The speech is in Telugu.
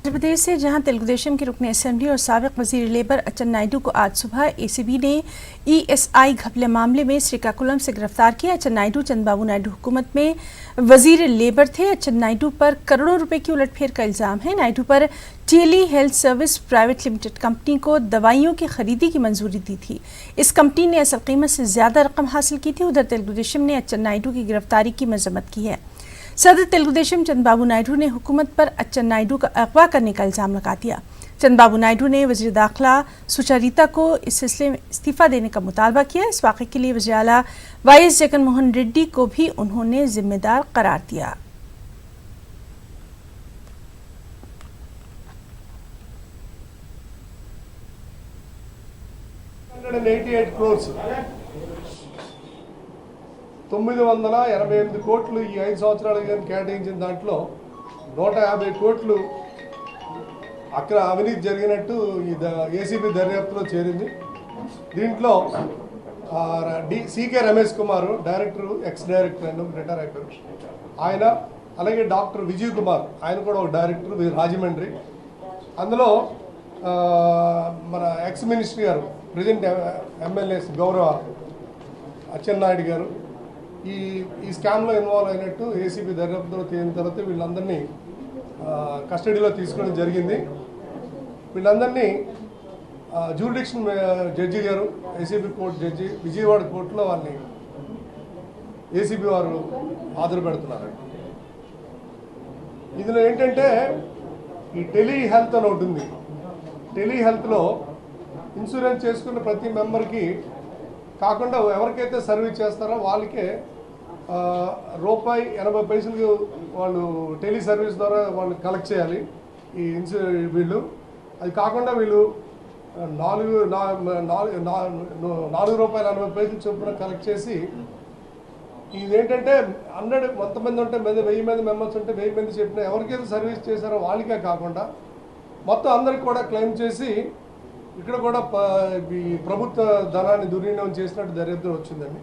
मध्य प्रदेश से जहां तेलुगुदेशम के रुकन असेंबली और साबिक वजीर लेबर अच्चन नायडू को आज सुबह एसीबी ने ईएसआई घपले मामले में श्रीकाकुलम से गिरफ्तार किया। अच्चन नायडू चंद्रबाबू नायडू हुकूमत में वजीर लेबर थे। अच्चन नायडू पर करोड़ों रुपए की उलटफेर का इल्जाम है। नायडू पर tele health service private limited company को दवाइयों की खरीदी की मंजूरी दी थी। इस कंपनी ने असल कीमत से ज्यादा रकम हासिल की थी। उधर तेलुगुदेशम ने अच्चन नायडू की गिरफ्तारी की मजम्मत की है। सदर तेलुगुदेशम चंद्रबाबू नायडू ने हुकूमत पर अच्चन नायडू का अगवा करने का इल्जाम लगा दिया। चंद्रबाबू नायडू ने वज़ीर दाखिला सुचरिता को इस सिलसिले में इस्तीफा देने का मुतालबा किया। इस वाक़े के लिए वज़ीर आला वाईएस जगनमोहन रेड्डी को भी उन्होंने जिम्मेदार करार दिया। $988 కోట్లు ఈ 5 సంవత్సరాలుగా కేటాయించిన దాంట్లో 150 కోట్లు అక్కడ అవినీతి జరిగినట్టు ఈ ఏసీబీ దర్యాప్తులో చేరింది। దీంట్లో CK Ramesh Kumar director X director retire అయిపోయారు ఆయన, అలాగే డాక్టర్ విజయ్ కుమార్ ఆయన కూడా ఒక డైరెక్టర్ రాజమండ్రి। అందులో మన ఎక్స్ మినిస్టర్ గారు ప్రెసిడెంట్ ఎమ్మెల్యే గౌరవ అచ్చెన్నాయుడు గారు ఈ స్కామ్లో ఇన్వాల్వ్ అయినట్టు ఏసీబీ దర్యాప్తులో తేలిన తర్వాత వీళ్ళందరినీ కస్టడీలో తీసుకోవడం జరిగింది। వీళ్ళందరినీ జ్యూరిడిక్షన్ జడ్జి గారు ఏసీబీ కోర్టు జడ్జి విజయవాడ కోర్టులో వాళ్ళని ఏసీబీ వారు హాజరు పెడుతున్నారు। ఇందులో ఏంటంటే ఈ టెలి హెల్త్ అని ఒకటి ఉంది। టెలి హెల్త్లో ఇన్సూరెన్స్ చేసుకున్న ప్రతి మెంబర్కి కాకుండా ఎవరికైతే సర్వీస్ చేస్తారో వాళ్ళకే ₹80 వాళ్ళు టెలి సర్వీస్ ద్వారా వాళ్ళు కలెక్ట్ చేయాలి ఈ వీళ్ళు। అది కాకుండా వీళ్ళు ₹4.80 చొప్పున కలెక్ట్ చేసి ఇదేంటంటే 100 కొంతమంది ఉంటే 1000 మంది మెంబర్స్ ఉంటే 1000 మంది చెప్పిన ఎవరికైతే సర్వీస్ చేశారో వాళ్ళకే కాకుండా మొత్తం అందరికి కూడా క్లెయిమ్ చేసి ఇక్కడ కూడా ఈ ప్రభుత్వ ధనాన్ని దుర్వినియోగం చేసినట్టు దర్యాప్తు వచ్చిందండి।